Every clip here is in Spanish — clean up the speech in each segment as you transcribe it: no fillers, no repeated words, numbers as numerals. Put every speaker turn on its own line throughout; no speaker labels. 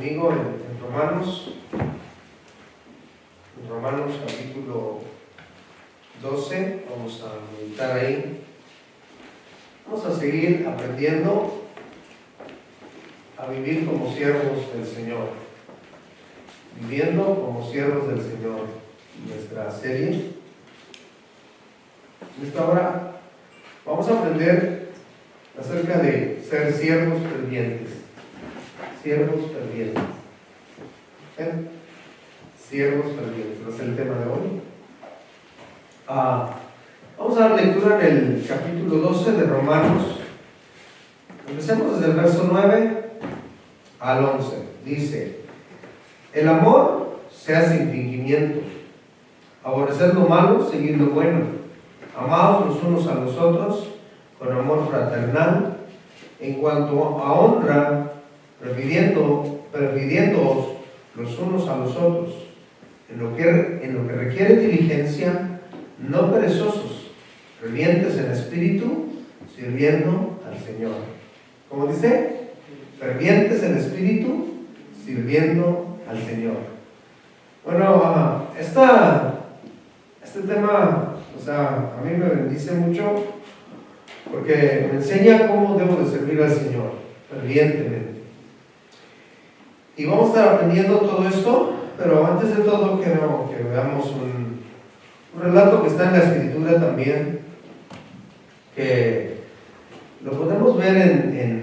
conmigo en Romanos capítulo 12, vamos a meditar ahí. Vamos a seguir aprendiendo a vivir como siervos del Señor, viviendo como siervos del Señor. Nuestra serie, en esta hora, vamos a aprender acerca de ser siervos fervientes. Siervos fervientes. Siervos fervientes, ese es el tema de hoy. Vamos a dar lectura en el capítulo 12 de Romanos. Empecemos desde el verso 9 al 11. Dice: el amor sea sin fingimiento, aborrecer lo malo, seguir lo bueno, amaos los unos a los otros con amor fraternal, en cuanto a honra, prefiriéndoos los unos a los otros, en lo que requiere diligencia, no perezosos, fervientes en espíritu, sirviendo al Señor. ¿Cómo dice? Fervientes en espíritu, sirviendo al Señor. Bueno, este tema, a mí me bendice mucho porque me enseña cómo debo de servir al Señor, fervientemente. Y vamos a estar aprendiendo todo esto, pero antes de todo quiero que veamos un relato que está en la Escritura también, que lo podemos ver en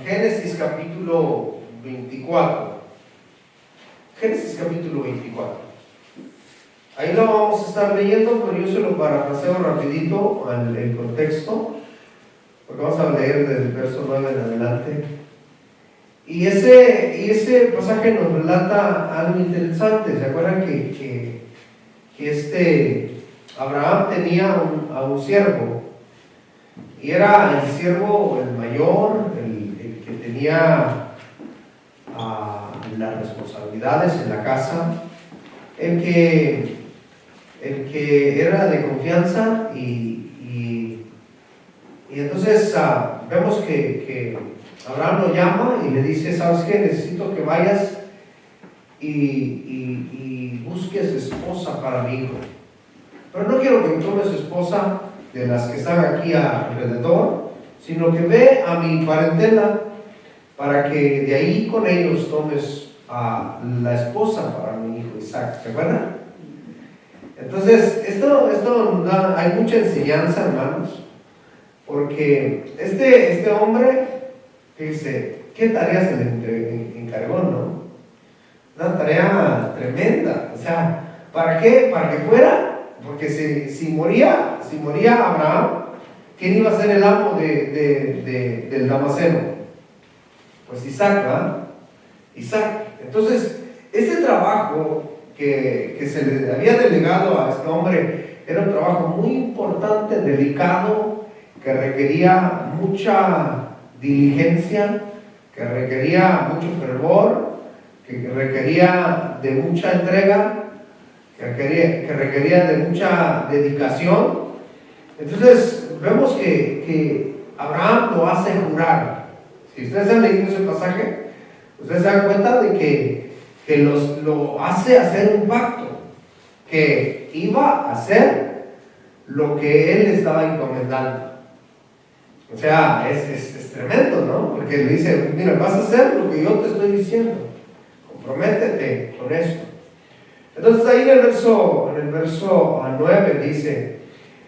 Génesis capítulo 24. Génesis capítulo 24. Ahí lo vamos a estar leyendo, pero yo se lo parafraseo rapidito el contexto, porque vamos a leer desde el verso 9 en adelante. Y ese pasaje nos relata algo interesante. ¿Se acuerdan que Abraham tenía a un siervo? Y era el siervo el mayor, el que tenía las responsabilidades en la casa, el que era de confianza, y entonces vemos que Abraham lo llama y le dice: ¿sabes qué? Necesito que vayas y busques esposa para mi hijo. Pero no quiero que tomes esposa de las que están aquí alrededor, sino que ve a mi parentela para que de ahí con ellos tomes a la esposa para mi hijo Isaac. ¿Se acuerdan? Entonces, esto hay mucha enseñanza, hermanos, porque este hombre, dice, ¿qué tarea se le encargó, no? Una tarea tremenda. O sea, ¿para qué? Para que fuera. Porque si moría Abraham, ¿quién iba a ser el amo del Damaseno? Pues Isaac, ¿verdad? Isaac. Entonces, ese trabajo que se le había delegado a este hombre era un trabajo muy importante, delicado, que requería mucha diligencia, que requería mucho fervor, que requería de mucha entrega, que requería de mucha dedicación. Entonces vemos que Abraham lo hace jurar. Si ustedes han leído ese pasaje, ustedes se dan cuenta de que lo hace hacer un pacto, que iba a hacer lo que él estaba encomendando. O sea, es tremendo, ¿no? Porque le dice: mira, vas a hacer lo que yo te estoy diciendo, comprométete con esto. Entonces ahí en el verso 9 dice: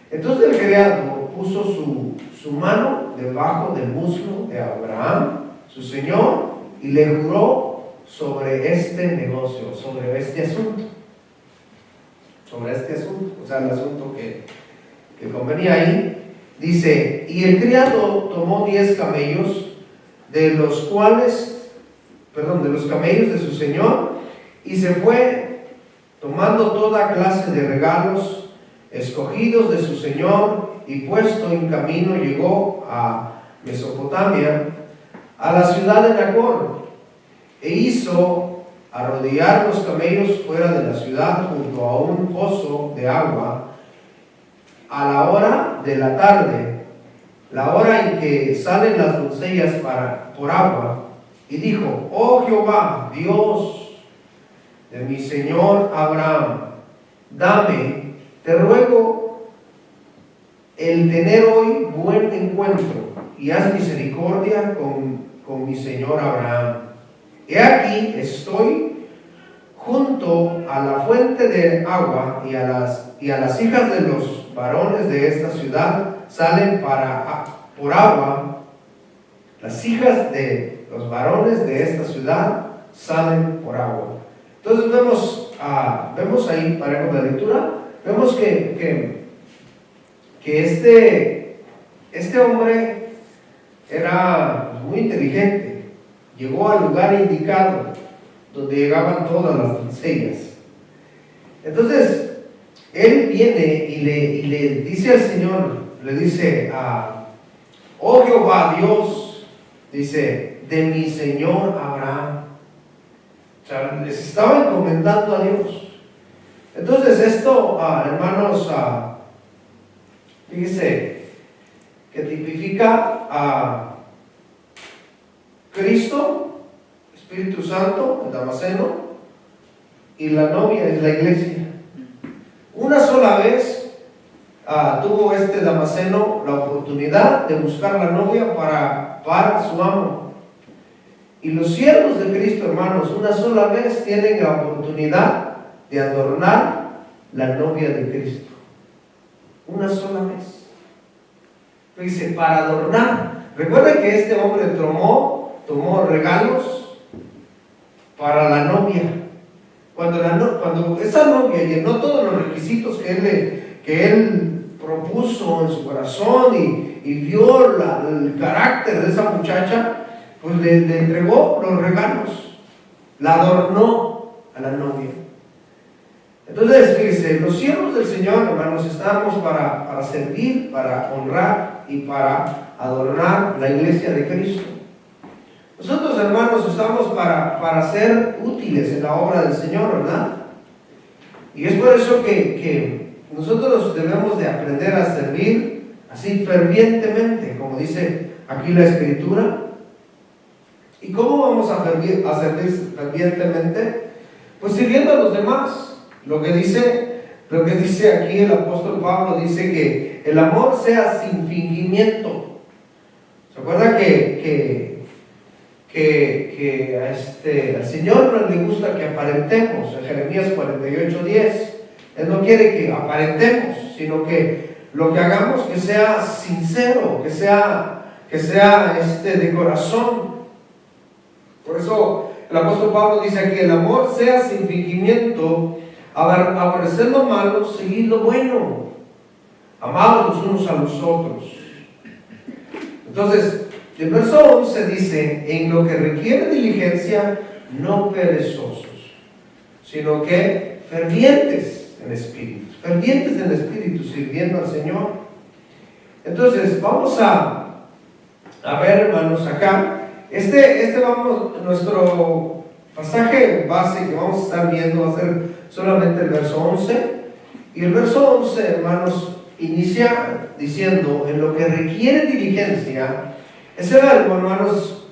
entonces el criado puso su mano debajo del muslo de Abraham, su señor, y le juró sobre este negocio, sobre este asunto. O sea, el asunto que convenía ahí. Dice: y el criado tomó 10 camellos, de los camellos de su señor, y se fue, tomando toda clase de regalos escogidos de su señor, y puesto en camino llegó a Mesopotamia, a la ciudad de Nacor, e hizo arrodillar los camellos fuera de la ciudad junto a un pozo de agua a la hora de la tarde, la hora en que salen las doncellas por agua, y dijo: oh Jehová, Dios de mi señor Abraham, dame, te ruego, el tener hoy buen encuentro, y haz misericordia con mi señor Abraham. He aquí, estoy junto a la fuente de agua, y a las hijas de los varones de esta ciudad salen por agua. Las hijas de los varones de esta ciudad salen por agua. Entonces vemos ahí, para la lectura, vemos que este hombre era muy inteligente. Llegó al lugar indicado donde llegaban todas las doncellas. Entonces él viene y le dice al Señor, le dice: oh Jehová, Dios, dice, de mi señor Abraham. O sea, les estaba encomendando a Dios. Entonces esto, hermanos, fíjese que tipifica a Cristo, Espíritu Santo, el Damaseno, y la novia es la iglesia. Una sola vez tuvo este Damaseno la oportunidad de buscar la novia para su amo. Y los siervos de Cristo, hermanos, una sola vez tienen la oportunidad de adornar la novia de Cristo. Una sola vez. Dice, para adornar. Recuerden que este hombre tomó regalos para la novia. Cuando esa novia llenó todos los requisitos que él propuso en su corazón y vio el carácter de esa muchacha, pues le entregó los regalos, la adornó a la novia. Entonces, fíjense, los siervos del Señor, hermanos, estamos para servir, para honrar y para adornar la iglesia de Cristo. Nosotros, hermanos, estamos para ser útiles en la obra del Señor, ¿verdad? Y es por eso que nosotros debemos de aprender a servir así fervientemente, como dice aquí la Escritura. ¿Y cómo vamos a servir fervientemente? Pues sirviendo a los demás. Lo que dice aquí el apóstol Pablo, dice que el amor sea sin fingimiento. ¿Se acuerda que al Señor no le gusta que aparentemos? En Jeremías 48:10, Él no quiere que aparentemos, sino que lo que hagamos que sea sincero, que sea de corazón. Por eso el apóstol Pablo dice aquí: el amor sea sin fingimiento, aborrecer lo malo, seguir lo bueno, amados los unos a los otros. Entonces, el verso 11 dice: en lo que requiere diligencia, no perezosos, sino que fervientes en espíritu, sirviendo al Señor. Entonces, vamos a ver, hermanos, acá, nuestro pasaje base que vamos a estar viendo va a ser solamente el verso 11. Y el verso 11, hermanos, inicia diciendo: en lo que requiere diligencia. Ese verbo, hermanos,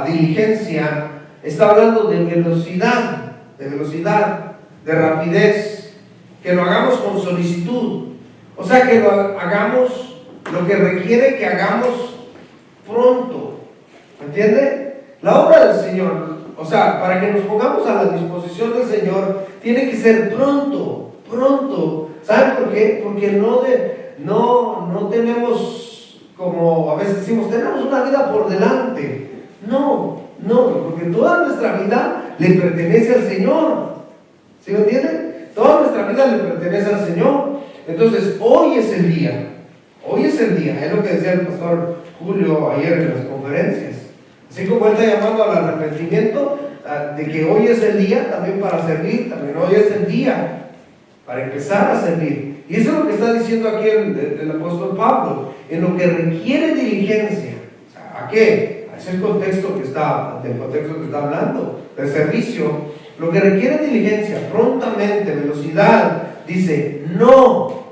diligencia, está hablando de velocidad, de rapidez, que lo hagamos con solicitud. O sea, que lo hagamos, lo que requiere que hagamos pronto. ¿Me entiende? La obra del Señor, o sea, para que nos pongamos a la disposición del Señor, tiene que ser pronto. ¿Saben por qué? Porque no tenemos, como a veces decimos, tenemos una vida por delante. No, porque toda nuestra vida le pertenece al Señor. ¿Sí me entienden? Toda nuestra vida le pertenece al Señor. Entonces, hoy es el día, es lo que decía el pastor Julio ayer en las conferencias. Así como él está llamando al arrepentimiento, de que hoy es el día también para servir, también hoy es el día para empezar a servir. Y eso es lo que está diciendo aquí el apóstol Pablo: en lo que requiere diligencia. ¿A qué? A ese contexto del contexto que está hablando, del servicio. Lo que requiere diligencia, prontamente, velocidad, dice no.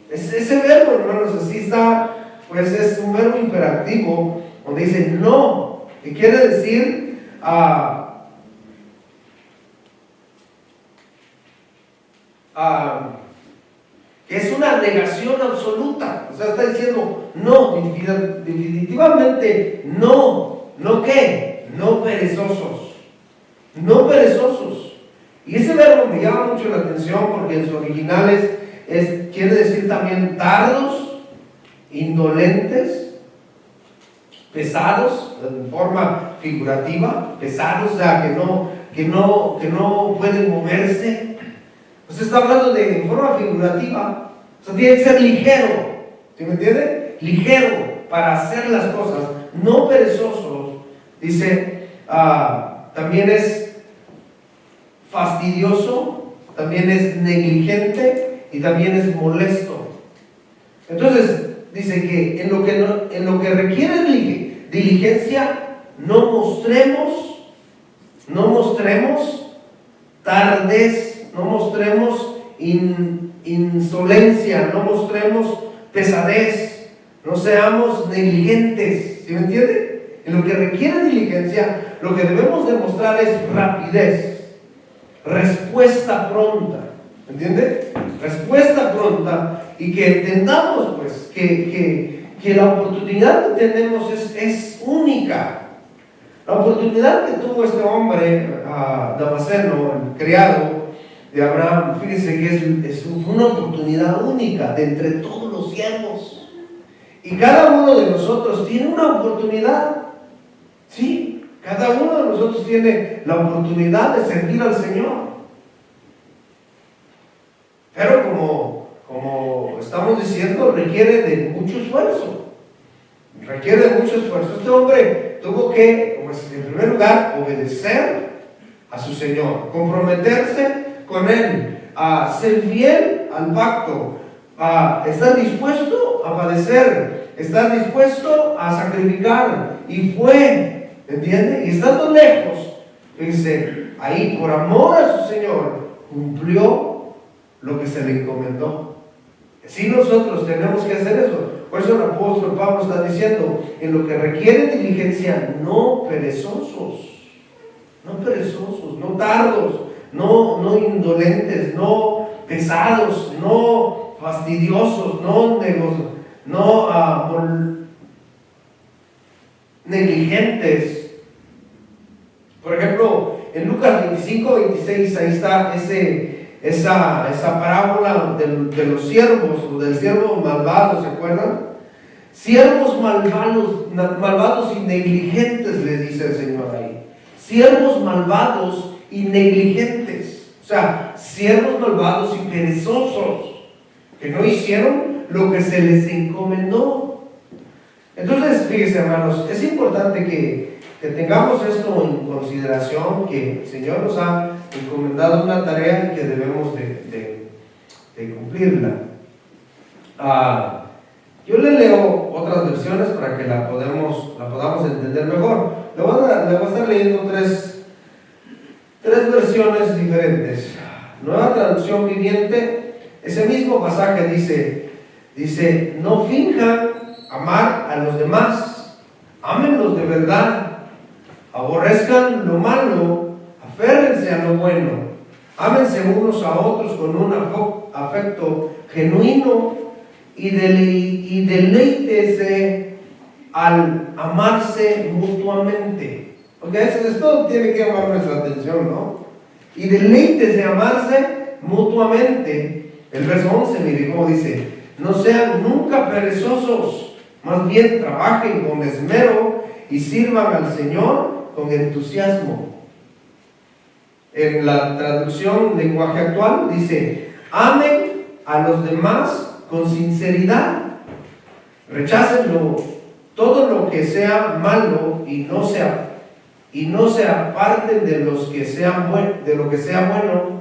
Ese verbo, hermanos, así está pues es un verbo imperativo, donde dice no, que quiere decir que es una negación absoluta. O sea, está diciendo no, definitivamente no. ¿No qué? No perezosos. No perezosos. Y ese verbo me llama mucho la atención porque en sus originales quiere decir también tardos, indolentes, pesados, en forma figurativa, pesados, o sea, que no pueden moverse. Pues está hablando de en forma figurativa, o sea, tiene que ser ligero, ¿sí me entiende? Ligero para hacer las cosas, no perezosos. Dice, también es fastidioso, también es negligente y también es molesto. Entonces, dice que en lo que requiere diligencia, no mostremos tardez, no mostremos insolencia, no mostremos pesadez, no seamos negligentes, ¿sí me entiende? En lo que requiere diligencia, lo que debemos demostrar es rapidez, respuesta pronta, ¿entiende? Respuesta pronta, y que entendamos pues que la oportunidad que tenemos es única. La oportunidad que tuvo este hombre, Damaseno, el criado de Abraham, fíjense que es una oportunidad única de entre todos los siervos. Y cada uno de nosotros tiene una oportunidad. Sí, cada uno de nosotros tiene la oportunidad de servir al Señor. Pero como estamos diciendo, requiere de mucho esfuerzo. Requiere de mucho esfuerzo. Este hombre tuvo que, pues, en primer lugar, obedecer a su Señor, comprometerse con Él, a ser fiel al pacto, a estar dispuesto a padecer, estar dispuesto a sacrificar. Y fue, ¿entiende? Y estando lejos, fíjense, ahí por amor a su Señor, cumplió lo que se le encomendó. Si nosotros tenemos que hacer eso. Por eso el apóstol Pablo está diciendo, en lo que requiere diligencia, no perezosos, no tardos, no indolentes, no pesados, no fastidiosos, no negligentes. Por ejemplo, en Lucas 25-26, ahí está esa parábola de los siervos, o del siervo malvado, ¿se acuerdan? Siervos malvados y negligentes, le dice el Señor ahí. Siervos malvados y negligentes. O sea, siervos malvados y perezosos, que no hicieron lo que se les encomendó. Entonces, fíjense, hermanos, es importante que tengamos esto en consideración, que el Señor nos ha encomendado una tarea y que debemos de cumplirla. Yo le leo otras versiones para que la podamos entender mejor. Le voy a estar leyendo tres versiones diferentes. Nueva Traducción Viviente, ese mismo pasaje dice, no finjan amar a los demás, ámenlos de verdad, aborrezcan lo malo, aférrense a lo bueno, ámense unos a otros con un afecto genuino y deleítese al amarse mutuamente. Porque esto tiene que llamar nuestra atención, ¿no? Y deleítese a amarse mutuamente. El verso 11, mire cómo dice, no sean nunca perezosos, más bien trabajen con esmero y sirvan al Señor con entusiasmo. En la traducción lenguaje actual dice, amen a los demás con sinceridad, rechacen todo lo que sea malo y no se aparten de lo que sea bueno.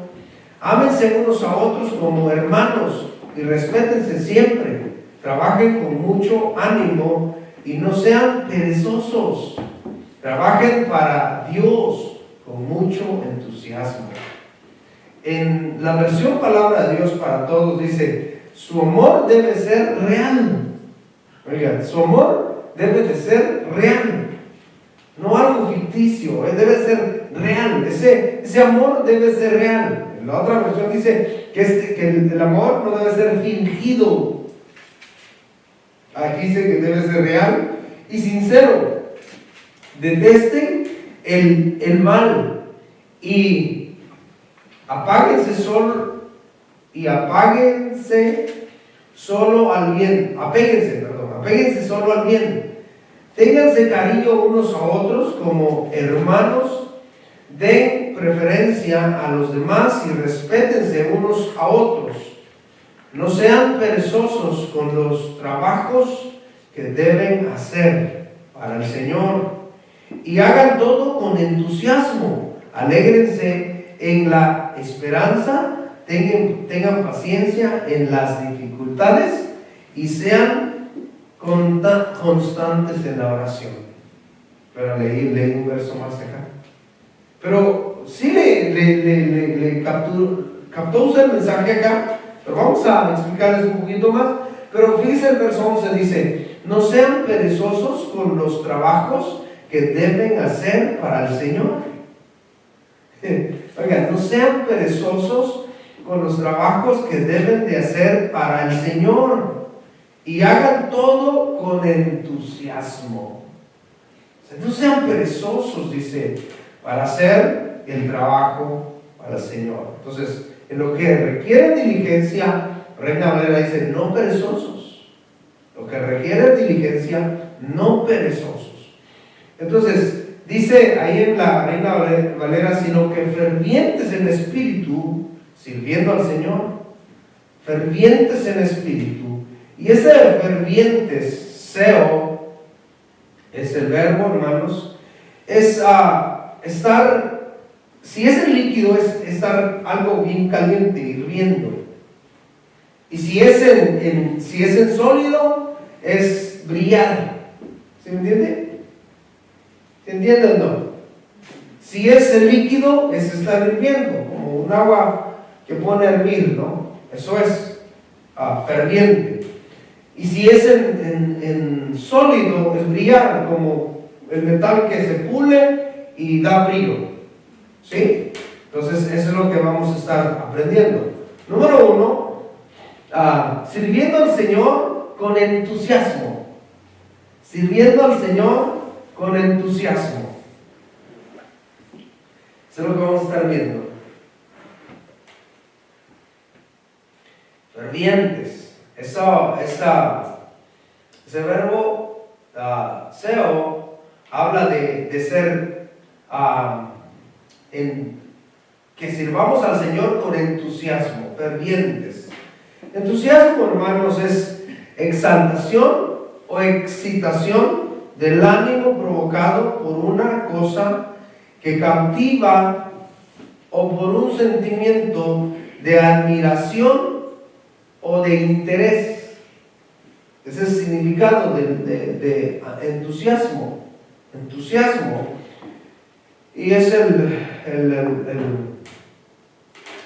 Ámense unos a otros como hermanos y respétense siempre. Trabajen con mucho ánimo y no sean perezosos. Trabajen para Dios con mucho entusiasmo. En la versión Palabra de Dios para Todos dice, su amor debe ser real. Oigan, su amor debe de ser real, no algo ficticio, debe ser real. Ese amor debe ser real. En la otra versión dice que el amor no debe ser fingido. Aquí dice que debe ser real y sincero. Detesten el mal y apéguense solo al bien. Apéguense solo al bien. Ténganse cariño unos a otros como hermanos. Den preferencia a los demás y respétense unos a otros. No sean perezosos con los trabajos que deben hacer para el Señor. Y hagan todo con entusiasmo. Alégrense en la esperanza. Tengan paciencia en las dificultades. Y sean constantes en la oración. Pero leí un verso más acá. Pero sí le captó usted el mensaje acá. Pero vamos a explicarles un poquito más. Pero fíjense el verso 11 dice: no sean perezosos con los trabajos que deben hacer para el Señor. Oigan, no sean perezosos con los trabajos que deben de hacer para el Señor. Y hagan todo con entusiasmo. O sea, no sean perezosos, dice, para hacer el trabajo para el Señor. Entonces, en lo que requiere diligencia, Reina Valera dice, no perezosos. Lo que requiere diligencia, no perezosos. Entonces, dice ahí en la Reina Valera, sino que fervientes en espíritu, sirviendo al Señor. Fervientes en espíritu. Y ese fervientes, seo, es el verbo, hermanos, es estar, si es el líquido, es estar algo bien caliente, hirviendo. Y si es en sólido, es brillar. ¿Se me entiende? ¿Se entiende o no? Si es el líquido, es estar hirviendo, como un agua que pone a hervir, ¿no? Eso es ferviente. Y si es en sólido, es brillar, como el metal que se pule y da brillo. ¿Sí? Entonces, eso es lo que vamos a estar aprendiendo. Número 1, sirviendo al Señor con entusiasmo. Sirviendo al Señor con entusiasmo. Eso es lo que vamos a estar viendo. Fervientes. Ese verbo, seo, habla de ser, que sirvamos al Señor con entusiasmo, fervientes. Entusiasmo, hermanos, es exaltación o excitación del ánimo provocado por una cosa que cautiva o por un sentimiento de admiración o de interés. Ese es el significado de entusiasmo. Entusiasmo. Y es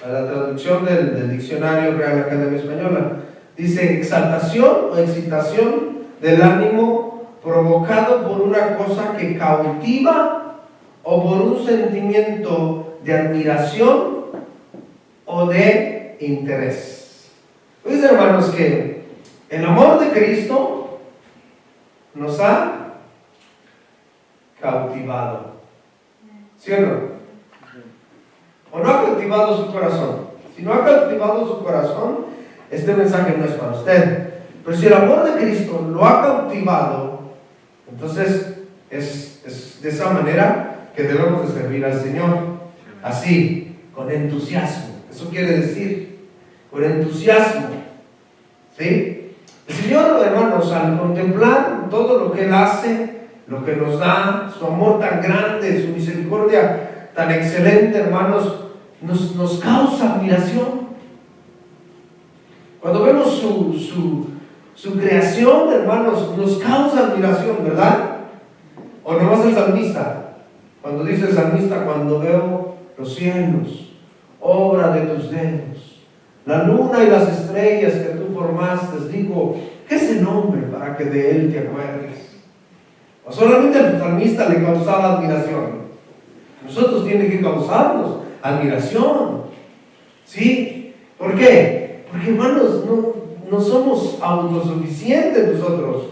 la traducción del diccionario Real Academia Española. Dice exaltación o excitación del ánimo provocado por una cosa que cautiva o por un sentimiento de admiración o de interés. Pues, hermanos, que el amor de Cristo nos ha cautivado. ¿Sí o no? ¿O no ha cautivado su corazón? Si no ha cautivado su corazón, este mensaje no es para usted. Pero si el amor de Cristo lo ha cautivado, entonces es de esa manera que debemos de servir al Señor. Así, con entusiasmo. Eso quiere decir, con entusiasmo. ¿Sí? El Señor, hermanos, al contemplar todo lo que Él hace, lo que nos da, su amor tan grande, su misericordia tan excelente, hermanos, nos causa admiración. Cuando vemos su creación, hermanos, nos causa admiración, ¿verdad? O nomás el salmista, cuando dice el salmista, cuando veo los cielos, obra de tus dedos, la luna y las estrellas que tú formaste, digo, ¿Qué es el nombre para que de él te acuerdes? O solamente al salmista le causaba admiración. Nosotros tiene que causarnos admiración. ¿Sí? ¿Por qué? Porque, hermanos, no somos autosuficientes nosotros.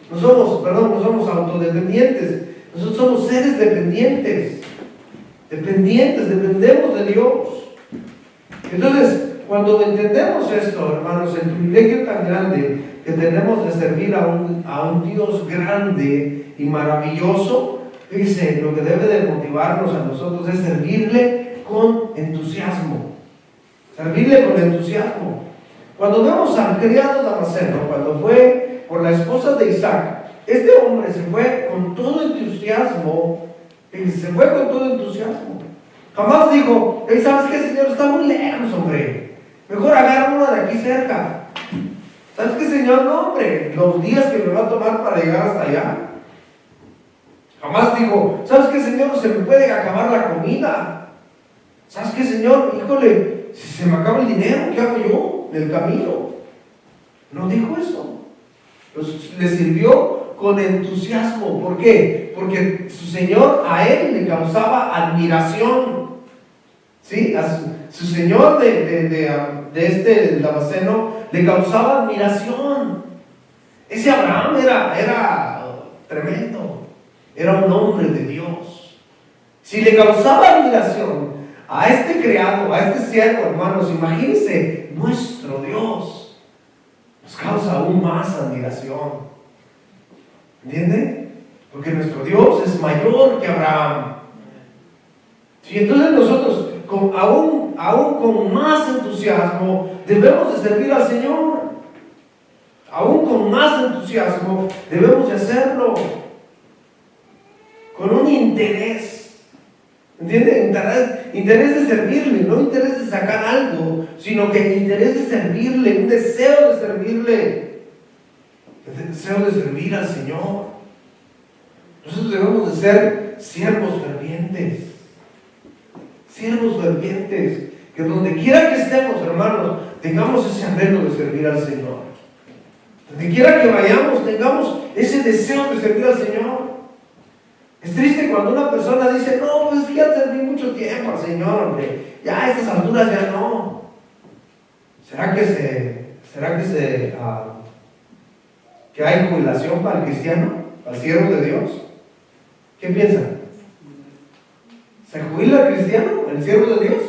No somos autodependientes. Nosotros somos seres dependientes. Dependemos de Dios. Entonces, cuando entendemos esto, hermanos, el privilegio tan grande que tenemos de servir a un Dios grande y maravilloso, fíjense, lo que debe de motivarnos a nosotros es servirle con entusiasmo. Servirle con entusiasmo. Cuando vemos al criado Damaseno, cuando fue por la esposa de Isaac, este hombre se fue con todo entusiasmo. Se fue con todo entusiasmo. Jamás dijo, hey, ¿sabes qué, Señor? Está muy lejos, hombre. Mejor agarra uno de aquí cerca. ¿Sabes qué, Señor? No, hombre, los días que me va a tomar para llegar hasta allá. Jamás dijo, ¿sabes qué, Señor? Se me puede acabar la comida. ¿Sabes qué, Señor? Híjole, si se me acaba el dinero, ¿qué hago yo en el camino? No dijo eso. Pues le sirvió con entusiasmo. ¿Por qué? Porque su Señor a él le causaba admiración. ¿Sí? A su Señor de Damaseno le causaba admiración. Ese Abraham era tremendo. Era un hombre de Dios. Si le causaba admiración a este criado, a este siervo, hermanos, imagínense, nuestro Dios nos causa aún más admiración. ¿Entienden? Porque nuestro Dios es mayor que Abraham. Y entonces nosotros, aún con más entusiasmo, debemos de servir al Señor. Aún con más entusiasmo, debemos de hacerlo. Con un interés. ¿Entienden? Interés de servirle, no interés de sacar algo, sino que interés de servirle, un deseo de servirle. El deseo de servir al Señor. Nosotros debemos de ser siervos fervientes. Siervos fervientes. Que donde quiera que estemos, hermanos, tengamos ese anhelo de servir al Señor. Donde quiera que vayamos, tengamos ese deseo de servir al Señor. Es triste cuando una persona dice, no, pues ya serví mucho tiempo al Señor, hombre. Ya a estas alturas ya no. ¿Será que hay jubilación para el cristiano, para el siervo de Dios? ¿Qué piensan? ¿Se jubila el cristiano, el siervo de Dios?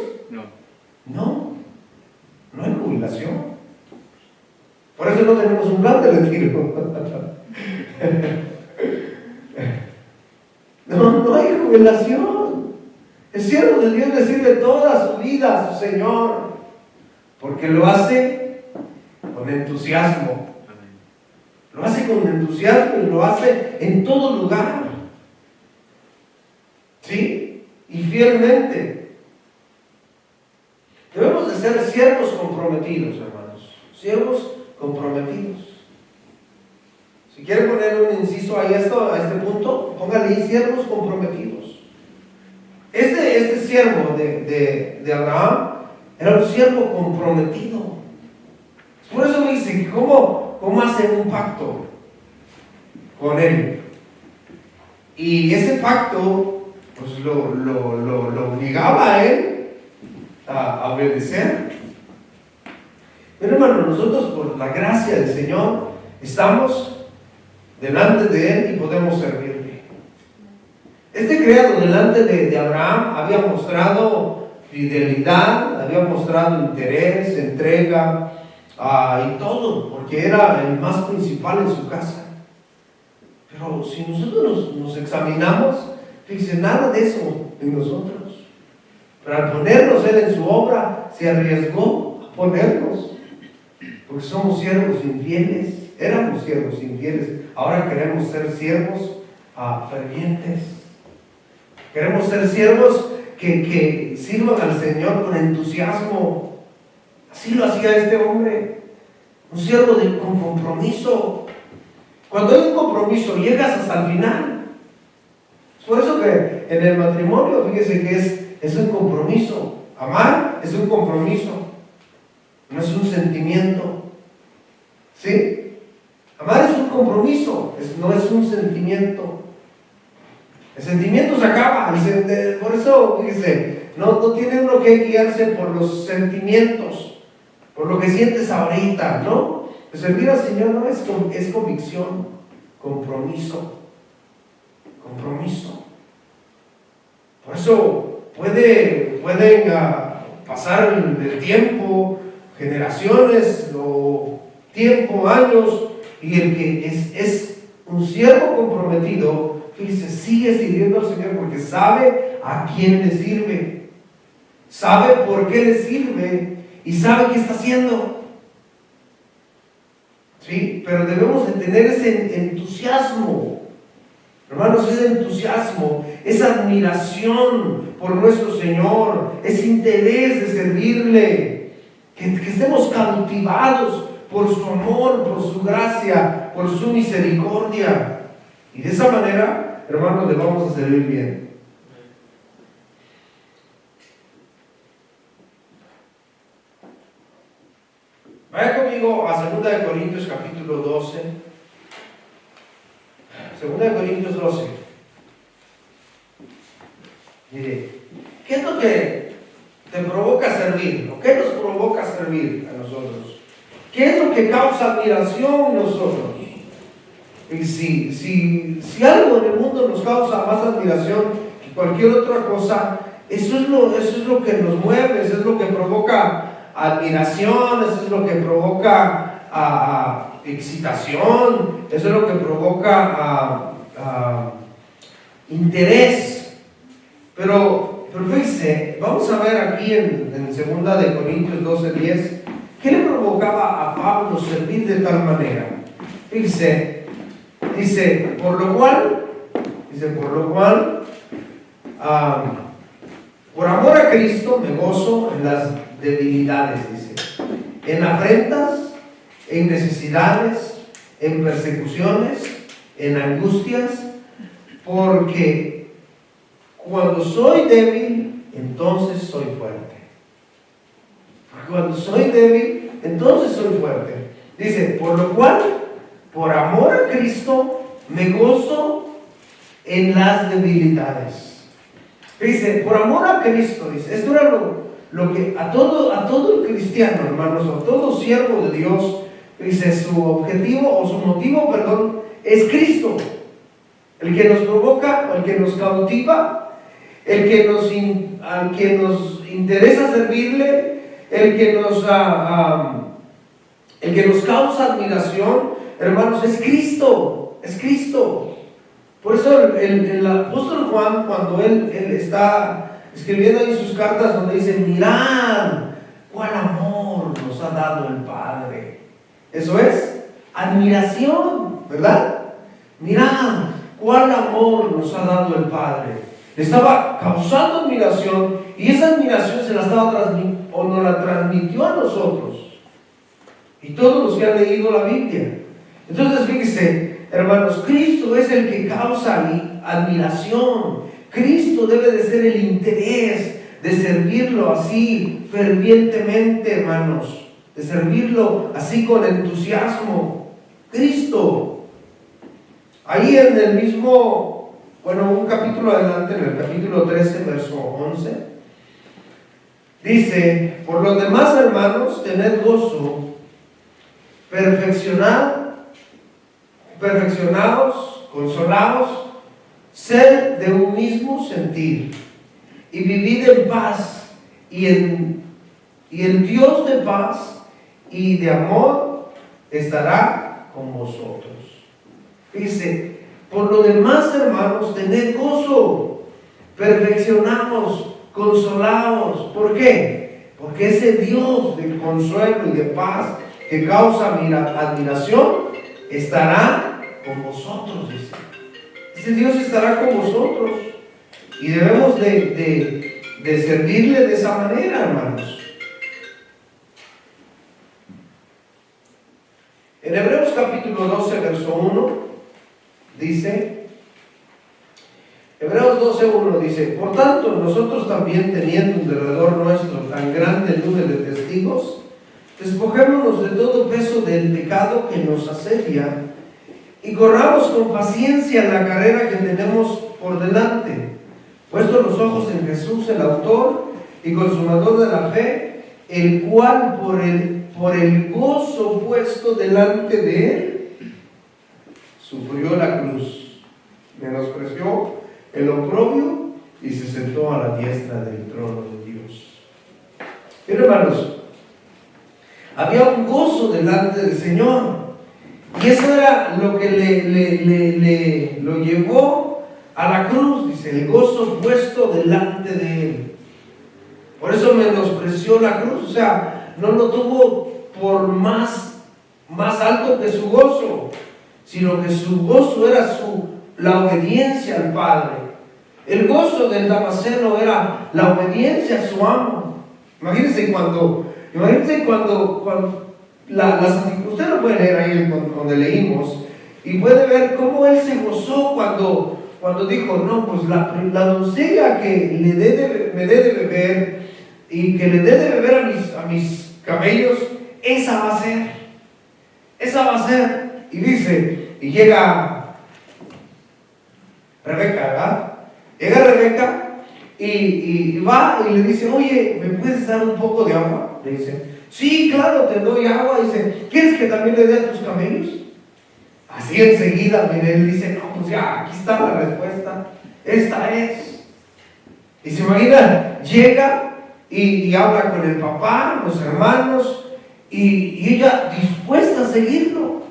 No hay jubilación. Por eso no tenemos un plan de retiro. No hay jubilación. El siervo de Dios le sirve toda su vida a su Señor, porque lo hace con entusiasmo. Lo hace con entusiasmo y lo hace en todo lugar. ¿Sí? Y fielmente. Debemos de ser siervos comprometidos, hermanos. Siervos comprometidos. Si quiere poner un inciso ahí a este punto, póngale ahí, siervos comprometidos. Este siervo de Abraham era un siervo comprometido. Por eso me dice, ¿cómo hacen un pacto con él? Y ese pacto, pues lo obligaba a él a obedecer. Pero hermano, nosotros por la gracia del Señor estamos delante de él y podemos servirle. Este criado delante de Abraham había mostrado fidelidad, había mostrado interés, entrega y todo, porque era el más principal en su casa. Pero si nosotros nos examinamos, fíjense, nada de eso en nosotros. Pero al ponernos él en su obra, se arriesgó a ponernos, porque somos siervos infieles. Éramos siervos infieles, ahora queremos ser siervos fervientes. Queremos ser siervos que sirvan al Señor con entusiasmo. Así lo hacía este hombre, un siervo con compromiso. Cuando hay un compromiso, llegas hasta el final. Es por eso que en el matrimonio, fíjese que es un compromiso. Amar es un compromiso, no es un sentimiento. ¿Sí? Amar es un compromiso, no es un sentimiento. El sentimiento se acaba, por eso, fíjese, no tiene uno que guiarse por los sentimientos, por lo que sientes ahorita, ¿no? El servir al Señor no es convicción, compromiso. Por eso pueden pasar el tiempo, generaciones o tiempo, años, y el que es un siervo comprometido, fíjese, sigue sirviendo al Señor porque sabe a quién le sirve, sabe por qué le sirve y sabe qué está haciendo. ¿Sí? Pero debemos de tener ese entusiasmo, hermanos, ese entusiasmo, esa admiración por nuestro Señor, ese interés de servirle, que estemos cautivados por su amor, por su gracia, por su misericordia. Y de esa manera, hermanos, le vamos a servir bien. Vaya conmigo a 2 de Corintios capítulo 12. 2 de Corintios 12. Mire, ¿qué es lo que te provoca servir? ¿O qué nos provoca servir a nosotros? ¿Qué es lo que causa admiración en nosotros? Y si algo en el mundo nos causa más admiración que cualquier otra cosa, eso es lo que nos mueve, eso es lo que provoca admiración, eso es lo que provoca excitación, eso es lo que provoca interés. Pero fíjense, vamos a ver aquí en 2 de Corintios 12:10, ¿qué le provocaba a Pablo servir de tal manera? Fíjense, dice, por lo cual, por amor a Cristo me gozo en las debilidades, dice, en afrentas, en necesidades, en persecuciones, en angustias, porque cuando soy débil, entonces soy fuerte. Porque cuando soy débil, entonces soy fuerte. Dice, por lo cual, por amor a Cristo, me gozo en las debilidades. Dice, por amor a Cristo, dice, esto era lo que a todo el cristiano, hermanos, a todo siervo de Dios, dice, su objetivo o su motivo, perdón, es Cristo. El que nos provoca, el que nos cautiva, al que nos interesa servirle, el que nos causa admiración, hermanos, es Cristo, es Cristo. Por eso el apóstol Juan, cuando él está escribiendo en sus cartas donde dice, mirad cuál amor nos ha dado el Padre. Eso es admiración, ¿verdad? Mirad cuál amor nos ha dado el Padre. Le estaba causando admiración y esa admiración se la estaba nos la transmitió a nosotros y todos los que han leído la Biblia. Entonces fíjense, hermanos, Cristo es el que causa admiración. Cristo debe de ser el interés de servirlo así fervientemente, hermanos, de servirlo así con entusiasmo. Cristo. Ahí en el mismo, un capítulo adelante, en el capítulo 13, verso 11, dice, por los demás, hermanos, tened gozo, perfeccionados, consolados, sed de un mismo sentir y vivid en paz, y el Dios de paz y de amor estará con vosotros. Dice, por lo demás, hermanos, tened gozo, perfeccionados, consolados. ¿Por qué? Porque ese Dios de consuelo y de paz que causa admiración estará con vosotros, dice. Ese Dios estará con vosotros y debemos de servirle de esa manera, hermanos. En Hebreos capítulo 12, verso 1 dice, Hebreos 12:1 dice, por tanto nosotros también, teniendo alrededor nuestro tan grande número de testigos, Despojémonos de todo peso del pecado que nos asedia y corramos con paciencia la carrera que tenemos por delante, puestos los ojos en Jesús, el autor y consumador de la fe, el cual por el gozo puesto delante de él, sufrió la cruz, menospreció el oprobio y se sentó a la diestra del trono de Dios. Pero hermanos, había un gozo delante del Señor, y eso era lo que lo llevó a la cruz, dice, el gozo puesto delante de él. Por eso menospreció la cruz, o sea, no lo tuvo por más alto que su gozo, sino que su gozo era la obediencia al Padre. El gozo del Damaseno era la obediencia a su amo. Imagínense cuando usted lo puede leer ahí donde leímos, y puede ver cómo él se gozó cuando dijo, no, pues la doncella que me dé de beber y que le dé de beber a mis camellos, esa va a ser. Y dice, y llega Rebeca, ¿verdad? Llega Rebeca y va y le dice, oye, ¿me puedes dar un poco de agua? Le dice, sí, claro, te doy agua. Dice, ¿quieres que también le dé a tus camellos? Así enseguida, mire, él dice, no, pues ya, aquí está la respuesta, esta es. Y se imagina, llega y habla con el papá, los hermanos, y ella dispuesta a seguirlo.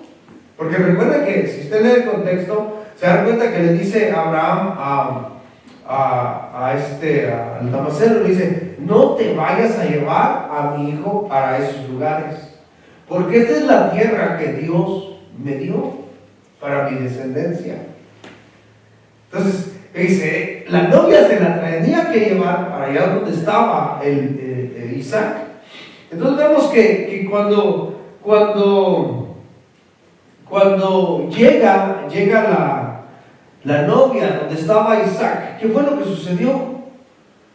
Porque recuerda que, si usted lee el contexto, se da cuenta que le dice Abraham al Damaseno, le dice, no te vayas a llevar a mi hijo para esos lugares, porque esta es la tierra que Dios me dio para mi descendencia. Entonces, dice, la novia se la tenía que llevar para allá donde estaba el Isaac. Entonces vemos que cuando llega la novia donde estaba Isaac, ¿qué fue lo que sucedió?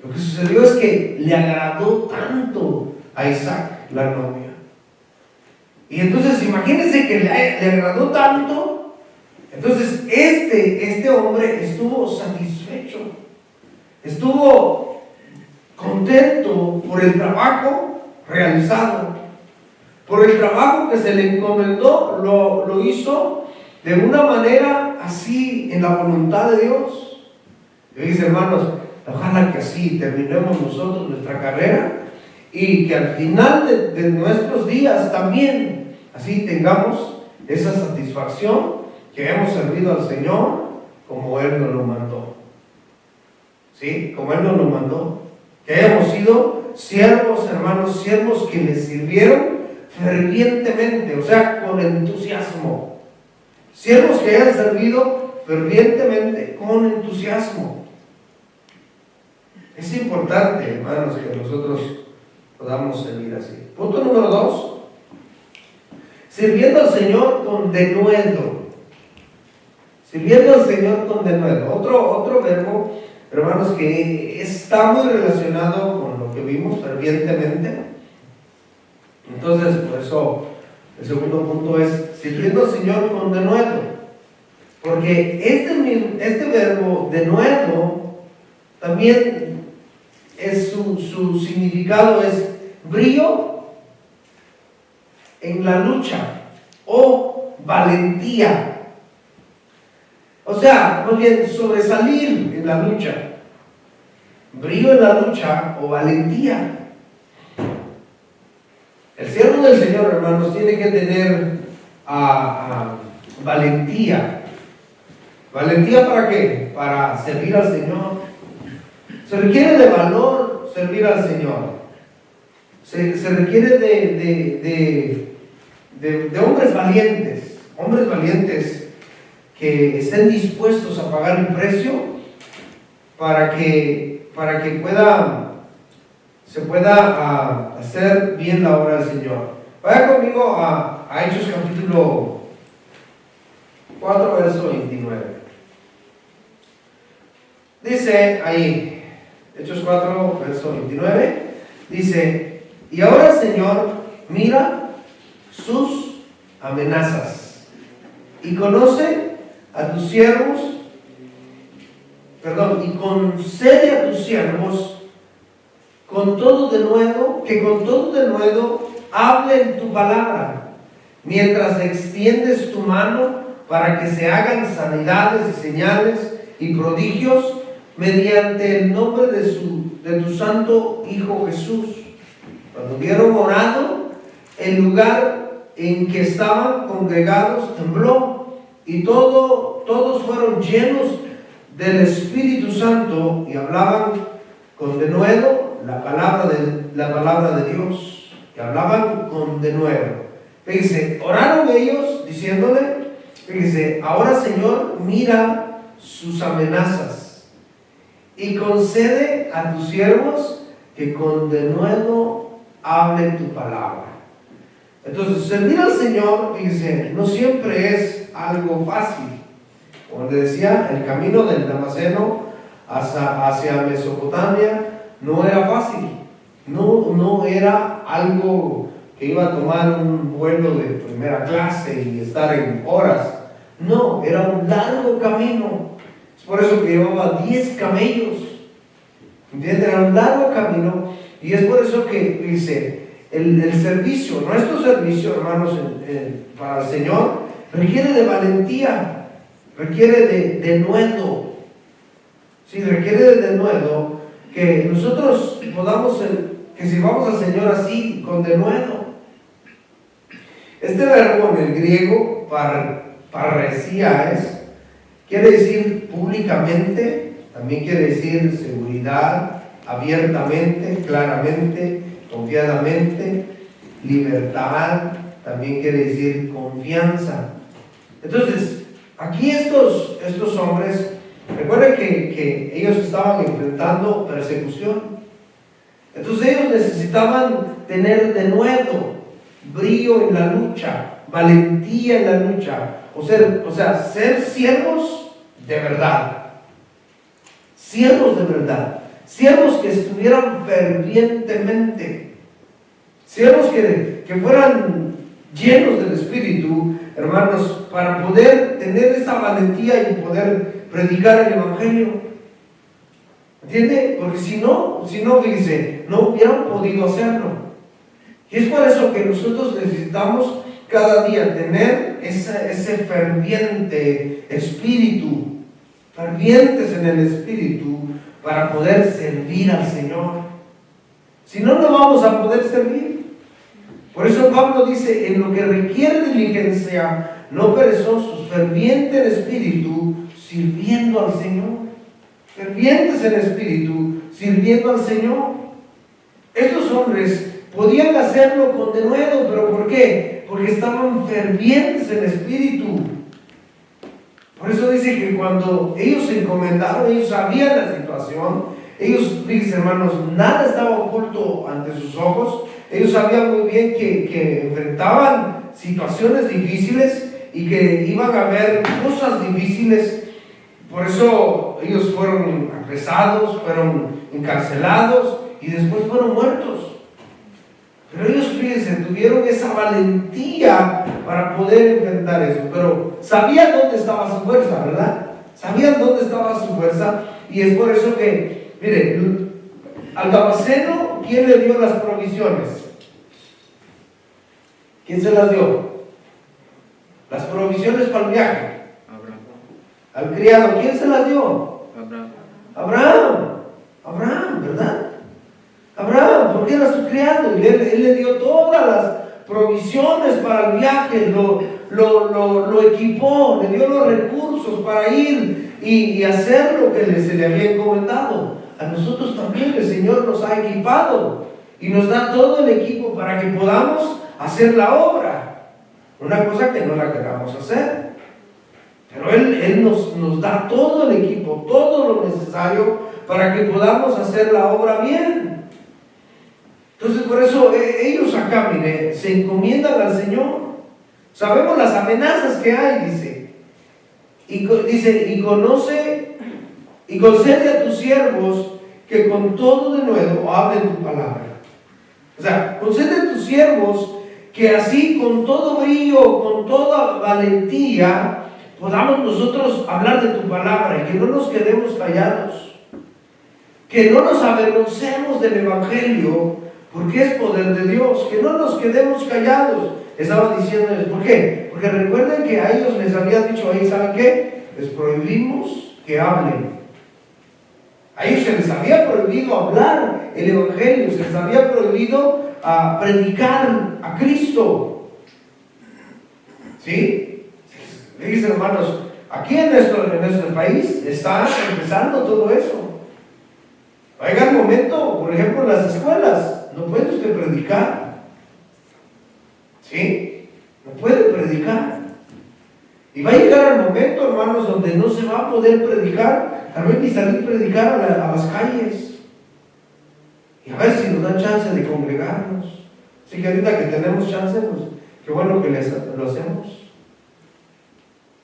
Lo que sucedió es que le agradó tanto a Isaac la novia. Y entonces imagínense que le agradó tanto. Entonces este hombre estuvo satisfecho, estuvo contento por el trabajo realizado, por el trabajo que se le encomendó. Lo hizo de una manera así, en la voluntad de Dios. Y dice, hermanos, ojalá que así terminemos nosotros nuestra carrera y que al final de nuestros días también así tengamos esa satisfacción, que hemos servido al Señor como Él nos lo mandó. ¿Sí? Como Él nos lo mandó. Que hemos sido siervos, hermanos, siervos que le sirvieron fervientemente, o sea, con entusiasmo. Siervos que hayan servido fervientemente, con entusiasmo. Es importante, hermanos, que nosotros podamos servir así. Punto número 2. Sirviendo al Señor con denuedo. Sirviendo al Señor con denuedo. Otro verbo, hermanos, que está muy relacionado con lo que vimos, fervientemente. Entonces, por eso, el segundo punto es sirviendo al Señor con denuedo. Porque este verbo denuedo también es su significado es brío en la lucha o valentía. O sea, más bien sobresalir en la lucha. Brío en la lucha o valentía. El siervo del Señor, hermanos, tiene que tener valentía. ¿Valentía para qué? Para servir al Señor. Se requiere de valor servir al Señor. Se requiere de hombres valientes que estén dispuestos a pagar el precio para que se pueda hacer bien la obra del Señor. Vaya conmigo a Hechos capítulo 4, verso 29. Dice ahí, Hechos 4, verso 29, dice, y ahora Señor, mira sus amenazas y conoce a tus siervos, y concede a tus siervos que con todo denuedo hablen tu palabra, mientras extiendes tu mano para que se hagan sanidades y señales y prodigios mediante el nombre de tu santo Hijo Jesús. Cuando hubieron orado, el lugar en que estaban congregados tembló, y todos fueron llenos del Espíritu Santo y hablaban con denuedo la palabra de Dios. Y hablaban con denuedo. Fíjense, oraron ellos diciéndole, fíjense, ahora Señor, mira sus amenazas y concede a tus siervos que con denuedo hablen tu palabra. Entonces, servir al Señor, fíjense, no siempre es algo fácil. Como les decía, el camino del Damaseno hacia Mesopotamia no era fácil. No era algo que iba a tomar un vuelo de primera clase y estar en horas. No, era un largo camino. Es por eso que llevaba 10 camellos. ¿Entienden? Era un largo camino. Y es por eso que dice, el servicio, nuestro servicio, hermanos, para el Señor, requiere de valentía, requiere de denuedo. Sí, requiere de denuedo, que nosotros podamos, que sirvamos al Señor así, con denuedo. Este verbo en el griego, parresía, quiere decir públicamente, también quiere decir seguridad, abiertamente, claramente, confiadamente, libertad, también quiere decir confianza. Entonces, aquí estos hombres, recuerden que ellos estaban enfrentando persecución. Entonces ellos necesitaban tener denuedo, brío en la lucha, valentía en la lucha, o sea, ser siervos de verdad. Siervos de verdad. Siervos que estuvieran fervientemente. Siervos que fueran llenos del Espíritu, hermanos, para poder tener esa valentía y poder predicar el Evangelio. ¿Entiende? Porque si no, fíjense, no hubieran podido hacerlo. Y es por eso que nosotros necesitamos cada día tener ese ferviente espíritu, fervientes en el Espíritu, para poder servir al Señor. Si no, no vamos a poder servir. Por eso Pablo dice, en lo que requiere diligencia, no perezosos, ferviente en espíritu, sirviendo al Señor. Fervientes en espíritu, sirviendo al Señor. Estos hombres podían hacerlo con denuedo, pero ¿por qué? Porque estaban fervientes en espíritu. Por eso dice que cuando ellos se encomendaron, ellos sabían la situación. Ellos, fíjense hermanos, nada estaba oculto ante sus ojos. Ellos sabían muy bien que enfrentaban situaciones difíciles y que iban a haber cosas difíciles. Por eso ellos fueron apresados, fueron encarcelados y después fueron muertos. Pero ellos, fíjense, tuvieron esa valentía para poder enfrentar eso. Pero sabían dónde estaba su fuerza, ¿verdad? Sabían dónde estaba su fuerza. Y es por eso que, miren, al Damaseno, ¿quién le dio las provisiones? ¿Quién se las dio? Las provisiones para el viaje.
Abraham.
Al criado, ¿quién se las dio?
Abraham.
Abraham, ¿verdad? Abraham, porque era su criado y él le dio todas las provisiones para el viaje, lo equipó, le dio los recursos para ir y hacer lo que se le había encomendado. A nosotros también el Señor nos ha equipado y nos da todo el equipo para que podamos hacer la obra. Una cosa que no la queramos hacer, pero Él nos da todo el equipo, todo lo necesario para que podamos hacer la obra bien. Entonces por eso ellos acá, mire, se encomiendan al Señor. Sabemos las amenazas que hay, dice, y conoce y concede a tus siervos que con todo denuedo hablen tu palabra. O sea, concede a tus siervos que así con todo brillo, con toda valentía, podamos nosotros hablar de tu palabra y que no nos quedemos callados, que no nos avergoncemos del Evangelio, porque es poder de Dios, que no nos quedemos callados. Estaba diciéndoles, ¿por qué? Porque recuerden que a ellos les había dicho ahí, ¿saben qué? Les prohibimos que hablen. A ellos se les había prohibido hablar el Evangelio, se les había prohibido predicar a Cristo. ¿Sí? Fíjense, hermanos, aquí en nuestro país está empezando todo eso. Va a llegar un momento, por ejemplo, en las escuelas, no puede usted predicar. ¿Sí? No puede predicar. Y va a llegar el momento, hermanos, donde no se va a poder predicar, tal vez ni salir a predicar a las calles. Y a ver si nos dan chance de congregarnos. Así que ahorita que tenemos chance, pues qué bueno que lo hacemos.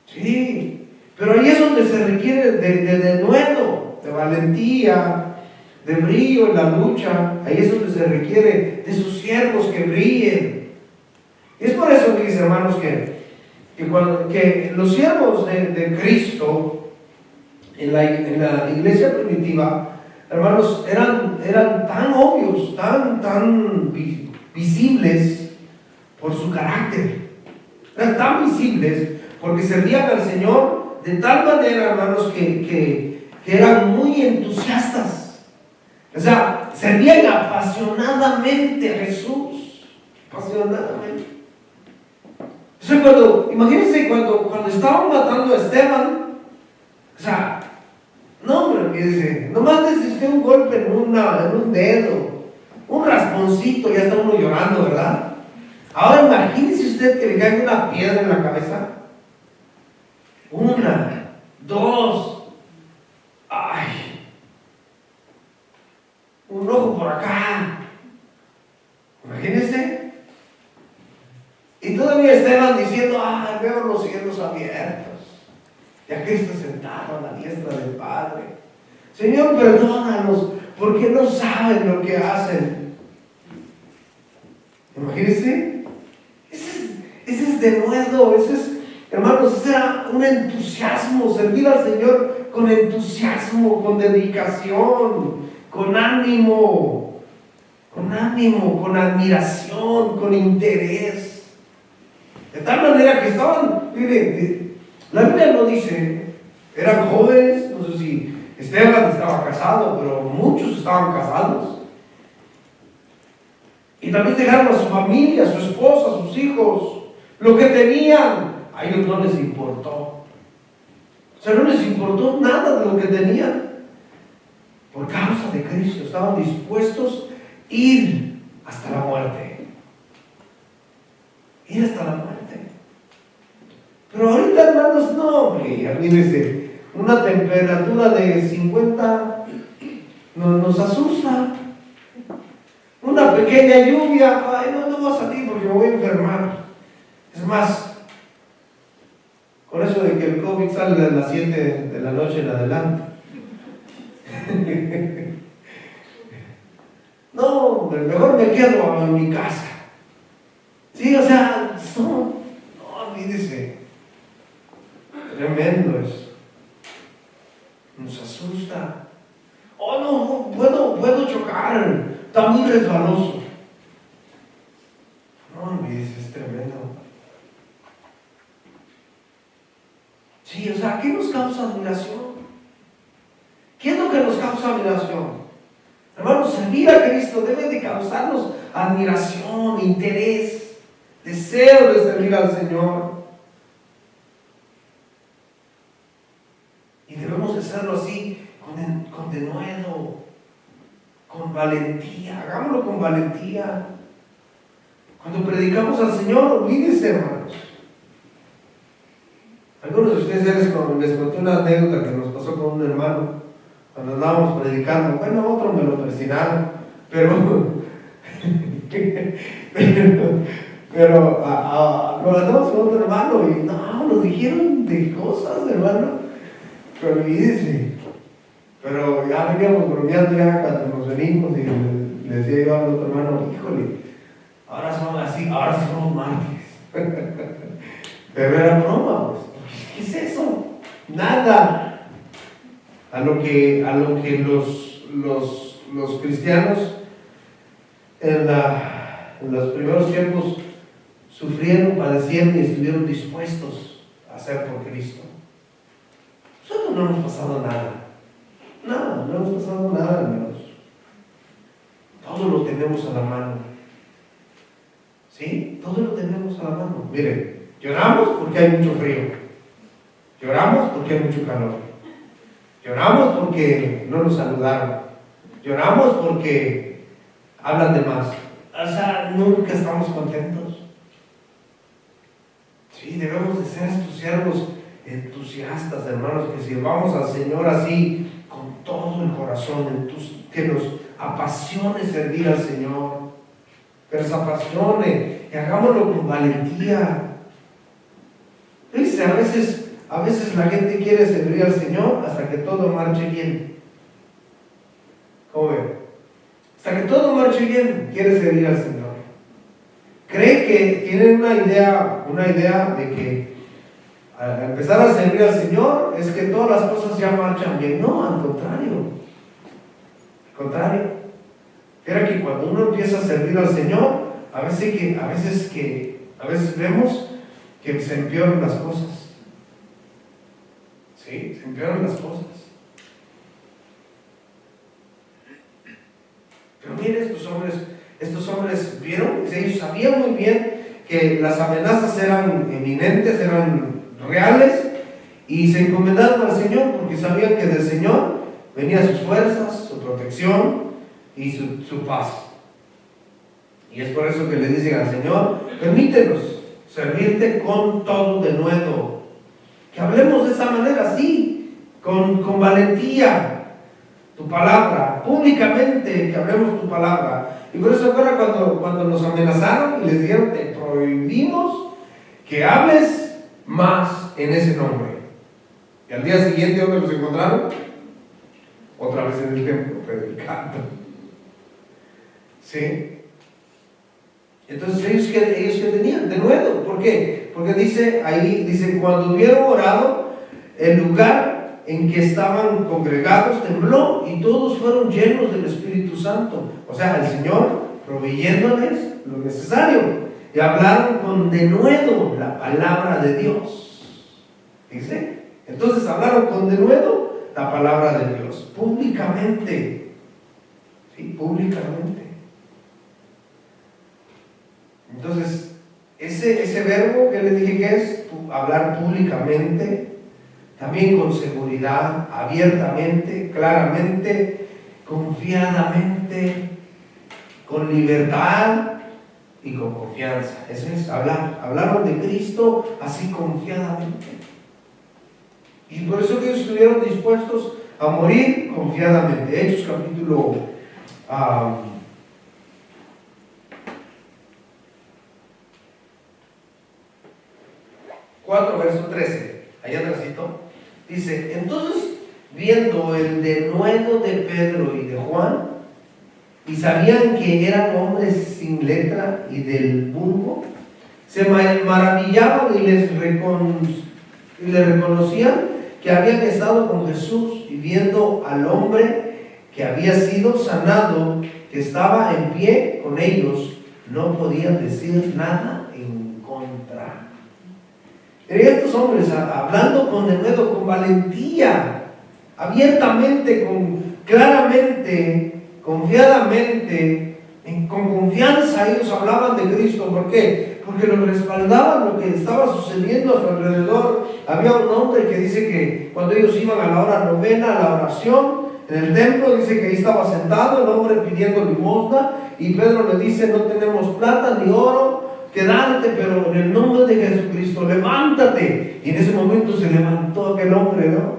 Sí, pero ahí es donde se requiere de denuedo, de valentía, de brillo en la lucha. Ahí es donde se requiere de sus siervos que brillen. Y es por eso, mis hermanos, que los siervos de Cristo en la iglesia primitiva, hermanos, eran tan obvios, tan visibles por su carácter. Eran tan visibles porque servían al Señor de tal manera, hermanos, que eran muy entusiastas. O sea, servían apasionadamente a Jesús. Apasionadamente. Imagínense cuando estaban matando a Esteban, o sea, no, hombre, dice, nomás necesité un golpe en un dedo, un rasponcito, ya está uno llorando, ¿verdad? Ahora imagínese usted que le caiga una piedra en la cabeza. 1, 2, ay, un ojo por acá. Imagínense. Y todavía Esteban diciendo, veo los cielos abiertos, y a Cristo sentado a la diestra del Padre. Señor, perdónalos, porque no saben lo que hacen. Imagínense, ese es denuedo, hermanos, ese era un entusiasmo, servir al Señor con entusiasmo, con dedicación, con ánimo, con admiración, con interés. De tal manera que estaban, miren, la Biblia no dice, eran jóvenes, no sé si Esteban estaba casado, pero muchos estaban casados. Y también dejaron a su familia, a su esposa, a sus hijos, lo que tenían, a ellos no les importó. O sea, no les importó nada de lo que tenían. Por causa de Cristo, estaban dispuestos a ir hasta la muerte. Ir hasta la muerte. Pero ahorita, hermanos, no, mírese, una temperatura de 50 nos asusta. Una pequeña lluvia, no voy a salir porque me voy a enfermar. Es más, con eso de que el COVID sale a las 7 de la noche en adelante. No, mejor me quedo en mi casa. Sí, o sea, no, olvídese. Tremendo eso. Nos asusta. No puedo chocar. Está muy resbaloso. No olvídese, es tremendo. Sí, o sea, ¿qué nos causa admiración? ¿Qué es lo que nos causa admiración? Hermanos, servir a Cristo debe de causarnos admiración, interés, deseo de servir al Señor. Y debemos hacerlo así, con denuedo, con valentía. Hagámoslo con valentía. Cuando predicamos al Señor, olvídense, hermanos. Algunos de ustedes ya les conté una anécdota que nos pasó con un hermano cuando andábamos predicando. Bueno, otros me lo persinaron, pero nos andamos con otro hermano y nos dijeron de cosas, hermano, pero olvídese. Pero ya veníamos bromeando ya cuando nos venimos y le decía yo al otro hermano, híjole, ahora son así, ahora sí somos mártires. Pero era broma, pues. ¿Qué es eso? Nada. A lo que los cristianos en los primeros tiempos sufrieron, padecieron y estuvieron dispuestos a hacer por Cristo. Nosotros no hemos pasado nada. No hemos pasado nada, hermanos. Todo lo tenemos a la mano. ¿Sí? Todo lo tenemos a la mano. Miren, lloramos porque hay mucho frío. Lloramos porque hay mucho calor. Lloramos porque no nos saludaron. Lloramos porque hablan de más. O sea, nunca estamos contentos. Sí, debemos de ser estos siervos entusiastas, hermanos, que sirvamos al Señor así, con todo el corazón, que nos apasione servir al Señor, que nos apasione, y hagámoslo con valentía. Dice, a veces la gente quiere servir al Señor hasta que todo marche bien. ¿Cómo ven? Hasta que todo marche bien, quiere servir al Señor. Cree que tienen una idea de que al empezar a servir al Señor es que todas las cosas ya marchan bien. No, al contrario. Al contrario. Era que cuando uno empieza a servir al Señor, a veces vemos que se empeoran las cosas. Sí, se empeoran las cosas. Pero miren, estos hombres vieron, ellos sabían muy bien que las amenazas eran eminentes, eran reales, y se encomendaron al Señor porque sabían que del Señor venían sus fuerzas, su protección y su paz. Y es por eso que le dicen al Señor: permítenos servirte con todo denuedo. Que hablemos de esa manera, así, con valentía, tu palabra, públicamente, que hablemos tu palabra. Y por eso ahora cuando nos amenazaron y les dijeron: te prohibimos que hables más en ese nombre. Y al día siguiente, ¿dónde los encontraron? Otra vez en el templo, predicando. ¿Sí? Entonces ellos que tenían de nuevo. ¿Por qué? Porque dice cuando hubieron orado, el lugar en que estaban congregados tembló y todos fueron llenos del Espíritu Santo. O sea, el Señor proveyéndoles lo necesario, y hablaron con denuedo la palabra de Dios. ¿Dice? Entonces hablaron con denuedo la palabra de Dios, públicamente. ¿Sí? Públicamente. Entonces, ese verbo que les dije que es hablar públicamente, también con seguridad, abiertamente, claramente, confiadamente, con libertad y con confianza. Eso es hablar. Hablaron de Cristo así confiadamente. Y por eso que ellos estuvieron dispuestos a morir confiadamente. Hechos capítulo 4, verso 13, allá atrásito, dice: entonces, viendo el denuedo de Pedro y de Juan, y sabían que eran hombres sin letra y del vulgo, se maravillaban y les reconocían que habían estado con Jesús, y viendo al hombre que había sido sanado, que estaba en pie con ellos, no podían decir nada en contra. Pero estos hombres hablando con denuedo, con valentía, abiertamente, claramente, confiadamente, con confianza, ellos hablaban de Cristo. ¿Por qué? Porque los respaldaban lo que estaba sucediendo a su alrededor. Había un hombre que dice que cuando ellos iban a la hora novena, a la oración en el templo, dice que ahí estaba sentado el hombre pidiendo limosna, y Pedro le dice: no tenemos plata ni oro que darte, pero en el nombre de Jesucristo, levántate. Y en ese momento se levantó aquel hombre, ¿no?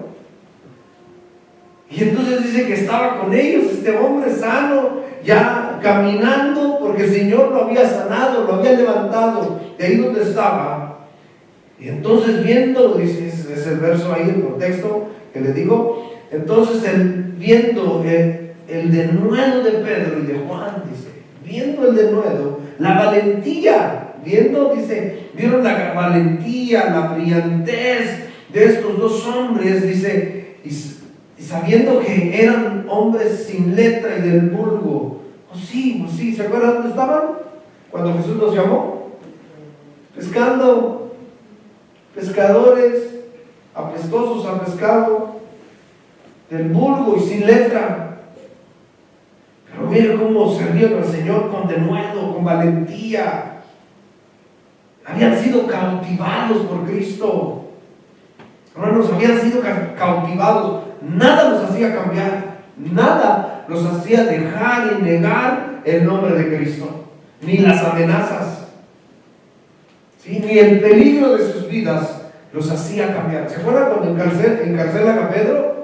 Y entonces dice que estaba con ellos este hombre sano, ya caminando, porque el Señor lo había sanado, lo había levantado de ahí donde estaba. Y entonces viendo, dice, es el verso ahí, el contexto que le digo, entonces viendo el denuedo de Pedro y de Juan, dice, viendo el denuedo, la valentía, vieron la valentía, la brillantez de estos dos hombres, dice, y sabiendo que eran hombres sin letra y del vulgo. Pues sí, ¿se acuerdan dónde estaban? Cuando Jesús los llamó, pescando, pescadores, apestosos a pescado, del vulgo y sin letra. Pero miren cómo servían al Señor con denuedo, con valentía. Habían sido cautivados por Cristo. Hermanos, habían sido cautivados. Nada los hacía cambiar. Nada los hacía dejar y negar el nombre de Cristo. Ni las amenazas. ¿Sí? Ni el peligro de sus vidas los hacía cambiar. ¿Se acuerdan cuando encarcelan a Pedro?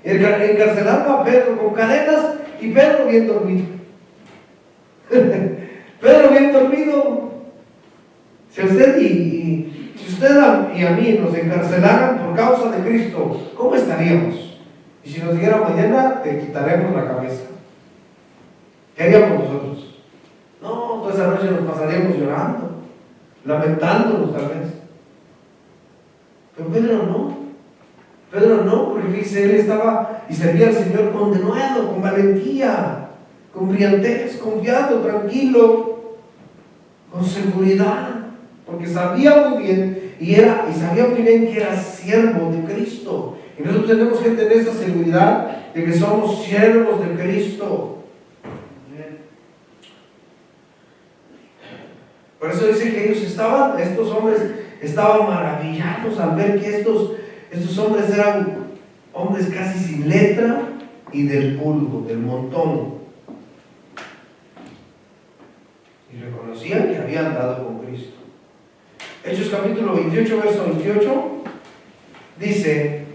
Encarcelaron a Pedro con cadenas y Pedro bien dormido. Pedro bien dormido. Si usted y a mí nos encarcelaran por causa de Cristo, ¿cómo estaríamos? Y si nos dijera mañana, te quitaremos la cabeza, ¿qué haríamos nosotros? No, toda esa noche nos pasaríamos llorando, lamentándonos tal vez. Pero Pedro no, porque fíjese, él estaba y servía al Señor con denuedo, con valentía, con brillantez, confiado, tranquilo, con seguridad, porque sabía muy bien sabía muy bien que era siervo de Cristo. Y nosotros tenemos que tener esa seguridad de que somos siervos de Cristo. Por eso dice que estos hombres estaban maravillados al ver que estos hombres eran hombres casi sin letra y del vulgo, del montón. Y reconocían que habían andado con Cristo. Hechos capítulo 28, verso 28, dice: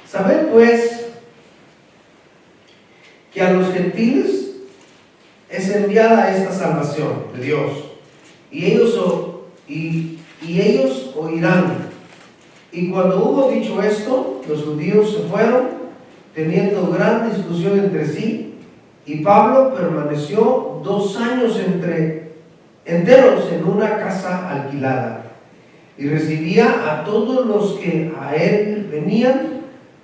sabed pues que a los gentiles es enviada esta salvación de Dios, y ellos oirán. Y cuando hubo dicho esto, los judíos se fueron, teniendo gran discusión entre sí, y Pablo permaneció 2 años enteros en una casa alquilada, y recibía a todos los que a él venían,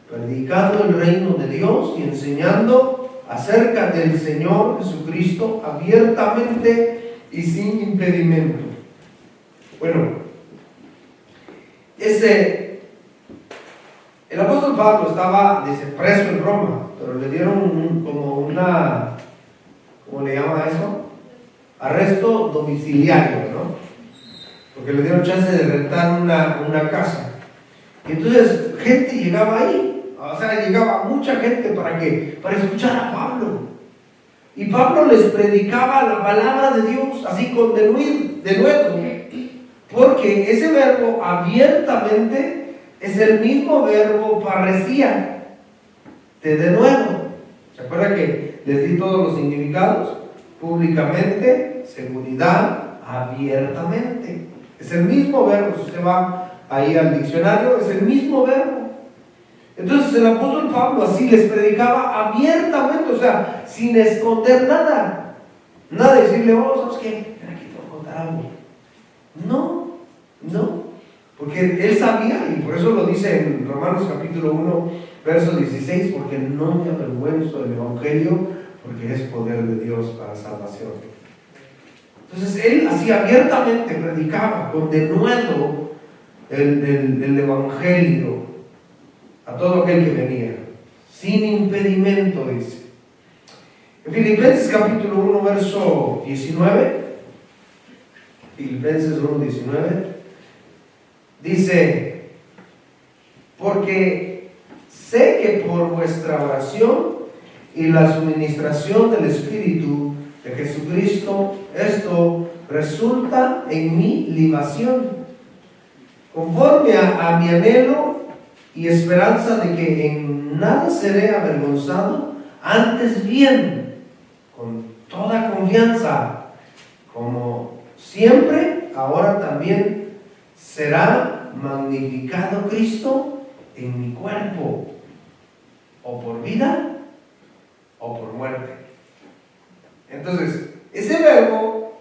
predicando el reino de Dios y enseñando acerca del Señor Jesucristo abiertamente y sin impedimento. Bueno, el apóstol Pablo estaba preso en Roma, pero le dieron ¿cómo le llama eso? Arresto domiciliario, ¿no? Porque le dieron chance de rentar una casa. Y entonces gente llegaba ahí, llegaba mucha gente para escuchar a Pablo. Y Pablo les predicaba la palabra de Dios, así con denuedo, porque ese verbo abiertamente es el mismo verbo parresía, de denuedo. ¿Se acuerdan que les di todos los significados? Públicamente, seguridad, abiertamente. Es el mismo verbo. Si usted va ahí al diccionario, es el mismo verbo. Entonces el apóstol Pablo así les predicaba abiertamente, sin esconder nada. Nada de decirle, ¿sabes qué? Ven aquí, te voy a contar algo. No. Porque él sabía, y por eso lo dice en Romanos capítulo 1, verso 16, porque no me avergüenzo del evangelio, porque es poder de Dios para salvación. Entonces él así abiertamente predicaba con denuedo el evangelio a todo aquel que venía, sin impedimento, dice. En Filipenses capítulo 1, verso 19, Filipenses 1, 19, dice: porque sé que por vuestra oración y la suministración del Espíritu de Jesucristo, esto resulta en mi libación, conforme a mi anhelo y esperanza de que en nada seré avergonzado, antes bien, con toda confianza, como siempre, ahora también será magnificado Cristo en mi cuerpo, o por vida o por muerte. Entonces, ese verbo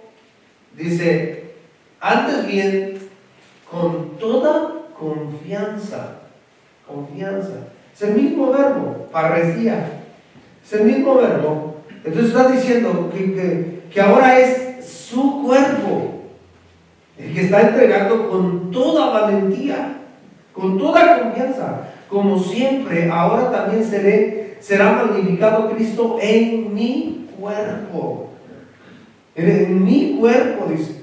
Dice, antes bien, con toda confianza. Es el mismo verbo, parresía. Es el mismo verbo. Entonces está diciendo que ahora es su cuerpo, el que está entregando con toda valentía, con toda confianza. Como siempre, ahora también será magnificado Cristo en mi cuerpo. En mi cuerpo, dice.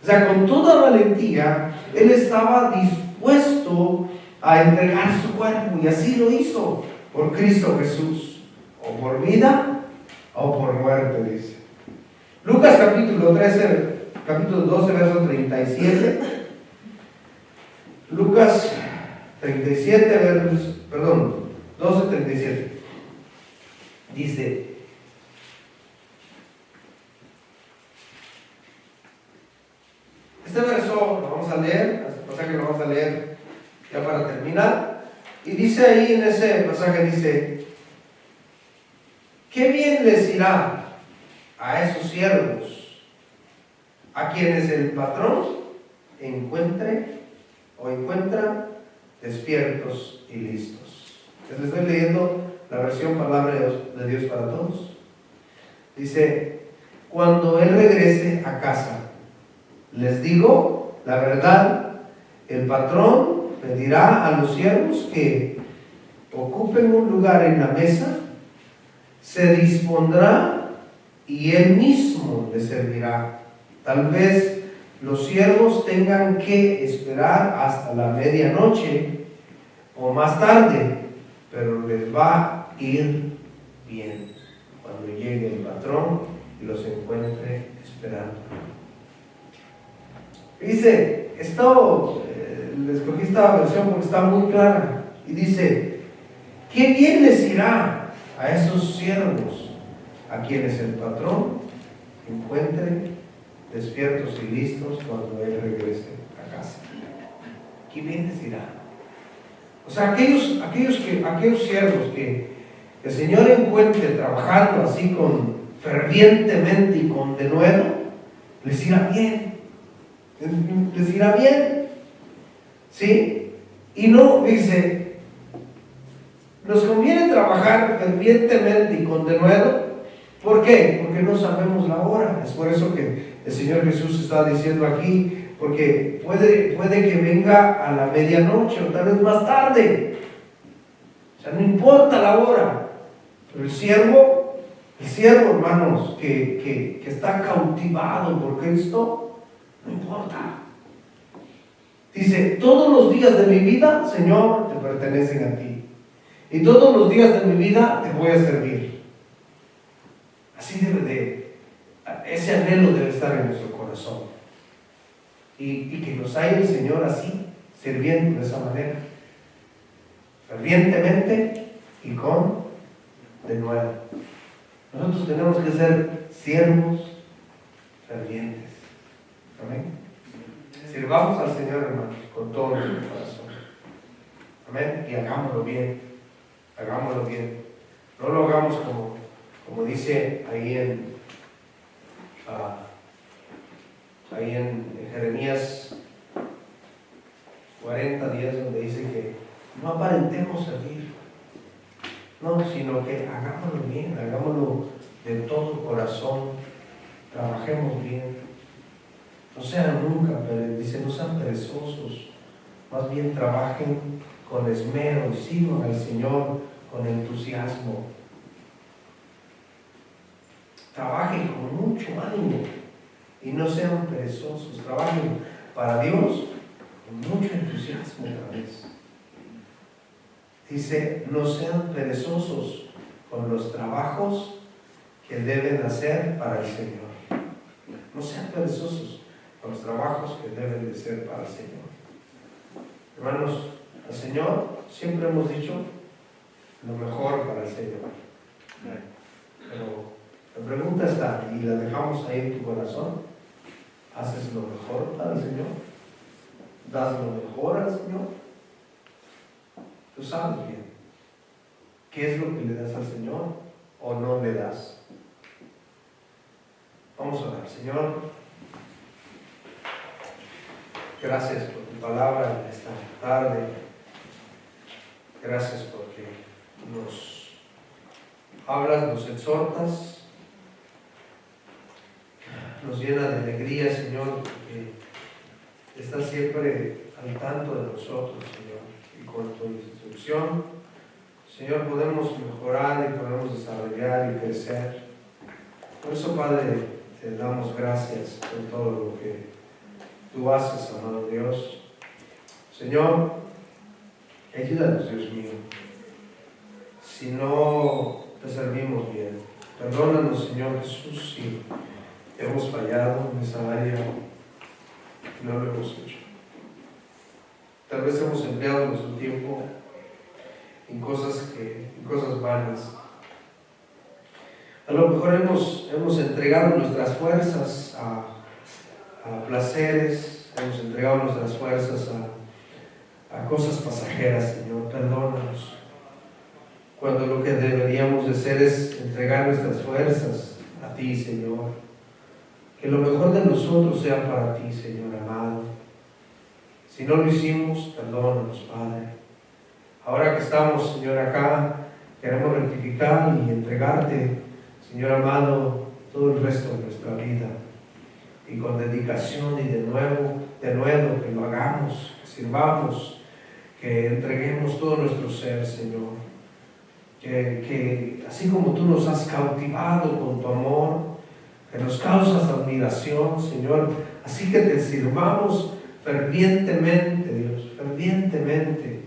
O sea, con toda valentía, Él estaba dispuesto a entregar su cuerpo, y así lo hizo por Cristo Jesús, o por vida o por muerte, dice. Lucas capítulo 12, verso 37. Lucas 37, 12, 37. Dice, este verso lo vamos a leer, este pasaje lo vamos a leer ya para terminar. Y dice ahí en ese pasaje, dice, ¿qué bien les irá a esos siervos a quienes el patrón encuentra despiertos y listos? Les estoy leyendo la versión Palabra de Dios para Todos. Dice, cuando Él regrese a casa, les digo la verdad, el patrón pedirá a los siervos que ocupen un lugar en la mesa, se dispondrá y Él mismo les servirá. Tal vez los siervos tengan que esperar hasta la medianoche o más tarde, pero les va a ir bien cuando llegue el patrón y los encuentre esperando. Dice, les escogí esta versión porque está muy clara, y dice, ¿qué bien les irá a esos siervos a quienes el patrón encuentre despiertos y listos cuando Él regrese a casa? ¿Qué bien les irá? O sea, aquellos siervos que el Señor encuentre trabajando así fervientemente y con denuedo, les irá bien. Les irá bien, ¿sí? Y no, dice, nos conviene trabajar fervientemente y con denuedo. ¿Por qué? Porque no sabemos la hora. Es por eso que el Señor Jesús está diciendo aquí, porque puede que venga a la medianoche o tal vez más tarde. O sea, no importa la hora. Pero el siervo, hermanos, que está cautivado por Cristo, no importa. Dice, todos los días de mi vida, Señor, te pertenecen a ti. Y todos los días de mi vida te voy a servir. Así ese anhelo debe estar en nuestro corazón. Y que nos haya el Señor así, sirviendo de esa manera. Fervientemente y con denuedo. Nosotros tenemos que ser siervos fervientes. Amén. Sirvamos al Señor, hermanos, con todo nuestro corazón. Amén. Y hagámoslo bien. Hagámoslo bien. No lo hagamos como dice ahí en Jeremías 40:10, donde dice que no aparentemos servir. No, sino que hagámoslo bien, hagámoslo de todo corazón. Trabajemos bien. No sean nunca, dice, no sean perezosos, más bien trabajen con esmero y sirvan al Señor con entusiasmo. Trabajen con mucho ánimo y no sean perezosos. Trabajen para Dios con mucho entusiasmo otra vez. Dice, no sean perezosos con los trabajos que deben hacer para el Señor. No sean perezosos con los trabajos que deben de ser para el Señor. Hermanos, al Señor siempre hemos dicho lo mejor para el Señor. Pero la pregunta está, y la dejamos ahí en tu corazón, ¿haces lo mejor para el Señor? ¿Das lo mejor al Señor? Tú sabes bien qué es lo que le das al Señor o no le das. Vamos a orar. Señor, Gracias por tu palabra en esta tarde. Gracias porque nos hablas, nos exhortas, nos llena de alegría, Señor, porque estás siempre al tanto de nosotros, Señor, y con tu instrucción, Señor, podemos mejorar y podemos desarrollar y crecer. Por eso, Padre, te damos gracias por todo lo que tú haces, amado Dios. Señor, ayúdanos, Dios mío, si no te servimos bien. Perdónanos, Señor Jesús, si hemos fallado en esa área y no lo hemos hecho. Tal vez hemos empleado nuestro tiempo en cosas vanas. A lo mejor hemos entregado nuestras fuerzas a placeres, hemos entregado nuestras fuerzas a cosas pasajeras, Señor. Perdónanos. Cuando lo que deberíamos de hacer es entregar nuestras fuerzas a ti, Señor. Que lo mejor de nosotros sea para ti, Señor amado. Si no lo hicimos, perdónanos, Padre. Ahora que estamos, Señor, acá, queremos rectificar y entregarte, Señor amado, todo el resto de nuestra vida. Y con dedicación y de nuevo, que lo hagamos, que sirvamos, que entreguemos todo nuestro ser, Señor. Que así como tú nos has cautivado con tu amor, que nos causas admiración, Señor, así que te sirvamos fervientemente, Dios, fervientemente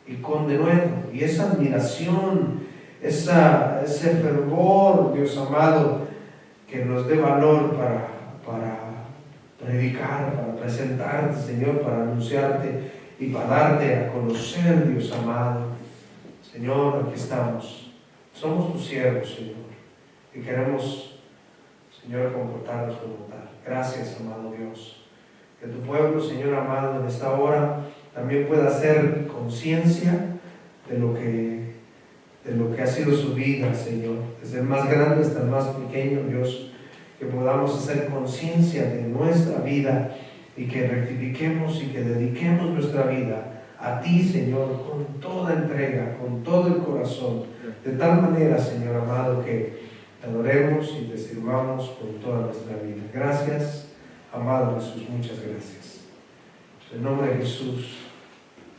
y con denuedo. Y esa admiración, ese fervor, Dios amado, que nos dé valor para predicar, para presentarte, Señor, para anunciarte y para darte a conocer, Dios amado. Señor, aquí estamos. Somos tus siervos, Señor, y queremos, Señor, comportarnos como tal. Gracias, amado Dios. Que tu pueblo, Señor amado, en esta hora también pueda hacer conciencia de lo que ha sido su vida, Señor. Desde el más grande hasta el más pequeño, Dios. Que podamos hacer conciencia de nuestra vida y que rectifiquemos y que dediquemos nuestra vida a ti, Señor, con toda entrega, con todo el corazón, de tal manera, Señor amado, que te adoremos y te sirvamos con toda nuestra vida. Gracias, amado Jesús, muchas gracias. En el nombre de Jesús,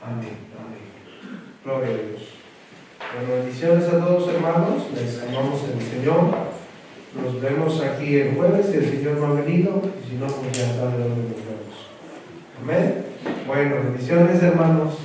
amén, amén. Gloria a Dios. Bueno, bendiciones a todos, hermanos, les amamos en el Señor. Nos vemos aquí el jueves, si el Señor no ha venido, y si no, pues ya sabe dónde nos vemos. Amén. Bueno, bendiciones, hermanos.